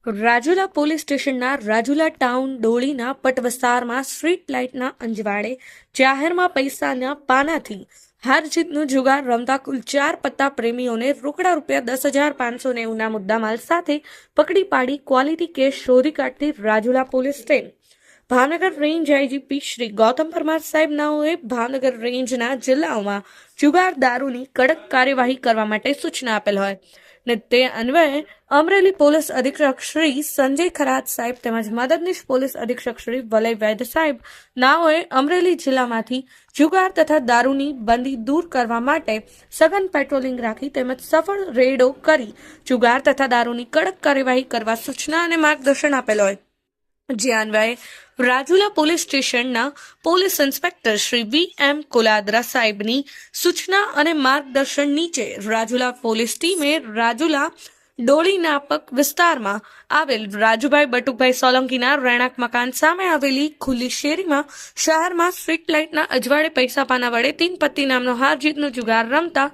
Rajula police સ્ટેશનના Rajula town ડોળીના પટ વિસ્તારમાં સ્ટ્રીટ લાઇટના અંજવાળે જાહેરમાં પૈસાના પાનાથી હાર જીતનો જુગાર રમતા કુલ 4 પત્તા પ્રેમીઓને રોકડા ₹10,590ના મુદ્દામાલ સાથે પકડી પાડી ક્વોલિટી કેસ શોધી કાઢતી Rajula police team. Bhavnagar range IGP Shri Gautam Parmar સાહેબ નાઓએ ભાવનગર રેન્જના જિલ્લાઓમાં જુગાર દારૂની કડક કાર્યવાહી કરવા માટે સૂચના આપેલ હોય ને તે અન્વયે અમરેલી પોલીસ અધિક્ષક શ્રી સંજય ખરાત સાહેબ તેમજ મદદનીશ પોલીસ અધિક્ષક શ્રી વલય વૈદ સાહેબ નાઓએ અમરેલી જિલ્લામાંથી જુગાર તથા દારૂની બંદી દૂર કરવા માટે સઘન પેટ્રોલિંગ રાખી તેમજ સફળ રેડો કરી જુગાર તથા દારૂની કડક કાર્યવાહી કરવા સૂચના અને માર્ગદર્શન આપેલ હોય. જે અન્વયે રાજુલા પોલીસ સ્ટેશનના police inspector Shri VM Koladara સાહેબની સૂચના અને માર્ગદર્શન નીચે રાજુલા પોલીસ ટીમે રાજુલા ડોળી નાપક વિસ્તારમાં આવેલ રાજુભાઈ બટુકભાઈ સોલંકીના રહેણાંક મકાન સામે આવેલી ખુલ્લી શેરીમાં શહેરમાં સ્ટ્રીટ લાઇટના અજવાળે પૈસા પાના વડે 3 પત્તી નામનો હાર જીતનો જુગાર રમતા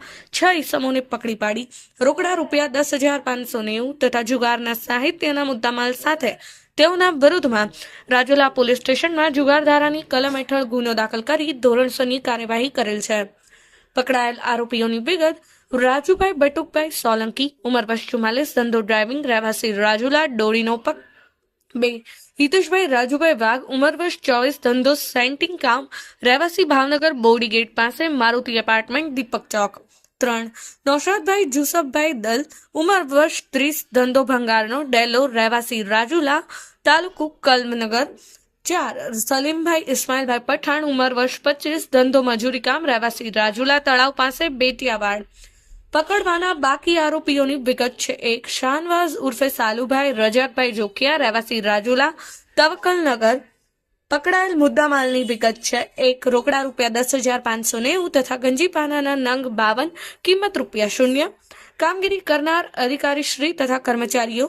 6 ઈસમોને પકડી પાડી રોકડા ₹10,590 તથા જુગારના સાહિત્યના મુદ્દામાલ સાથે તેઓના વિરુદ્ધમાં રાજુલા પોલીસ સ્ટેશનમાં જુગારધારાની કલમ હેઠળ ગુનો દાખલ કરી ધોરણસરની કાર્યવાહી કરેલ છે. પકડાયેલ આરોપીઓની વિગત: રાજુભાઈ બટુકભાઈ સોલંકી, ઉંમર વર્ષ 44, ધંધો ડ્રાઇવિંગ, રહેવાસી રાજુલા ડોળીનો પક. 2. હિતેશભાઈ રાજુભાઈ વાઘ, ઉંમર વર્ષ 24, ધંધો સેન્ટિંગ કામ, રહેવાસી ભાવનગર બોડી ગેટ પાસે મારુતિ એપાર્ટમેન્ટ દીપક ચોક. 3. નૌશાદભાઈ જુસફભાઈ દલ, ઉંમર વર્ષ 30, ધંધો ભંગારનો ડેલો, રહેવાસી રાજુલા તાલુકો કલમનગર. 4. સલીમભાઈ ઇસ્માઇલભાઈ પઠાણ, ઉંમર વર્ષ 25, ધંધો મજૂરી કામ, રહેવાસી રાજુલા તળાવ પાસે બેટિયાવાડ. પકડવાના બાકી આરોપીઓની વિગત છે: 1. શાનવાઝ ઉર્ફે સાલુભાઈ રજાકભાઈ જોકિયા, રહેવાસી રાજુલા તવકલનગર. પકડાયેલ મુદ્દામાલની વિગત છે: 1. રોકડા ₹10,590 તથા ગંજીપાનાના નંગ 52, કિંમત ₹0. કામગીરી કરનાર અધિકારી શ્રી તથા કર્મચારીઓ: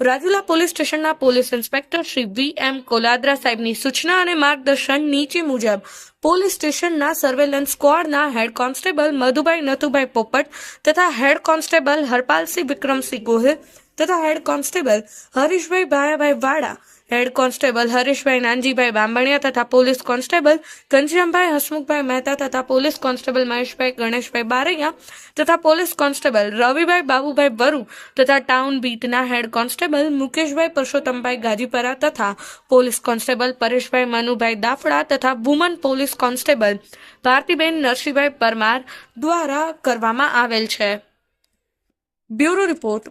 રાજુલા પોલીસ સ્ટેશનના police inspector Shri VM Koladara સાહેબની સૂચના અને માર્ગદર્શન નીચે મુજબ પોલીસ સ્ટેશનના સર્વેલન્સ સ્ક્વોડના હેડ કોન્સ્ટેબલ મધુભાઈ નથુભાઈ પોપટ તથા હેડ કોન્સ્ટેબલ હરપાલસિંહ વિક્રમસિંહ ગોહિલ તથા head constable Harishbhai Bhayabhai Vada, head constable Harishbhai Nanjibhai Bambhaniya તથા પોલીસ કોન્સ્ટેબલ ઘનશ્યામભાઈ હસમુખભાઈ મહેતા તથા પોલીસ કોન્સ્ટેબલ મહેશભાઈ ગણેશભાઈ બારૈયા તથા પોલીસ કોન્સ્ટેબલ રવિભાઈ બાબુભાઈ વરુ તથા ટાઉન બીટના હેડ કોન્સ્ટેબલ મુકેશભાઈ પરસોત્તમભાઈ ગાજીપરા તથા પોલીસ કોન્સ્ટેબલ પરેશભાઈ મનુભાઈ દાફડા તથા વુમન પોલીસ કોન્સ્ટેબલ ભારતીબેન નરસિંહભાઈ પરમાર દ્વારા કરવામાં આવેલ છે. Bureau report.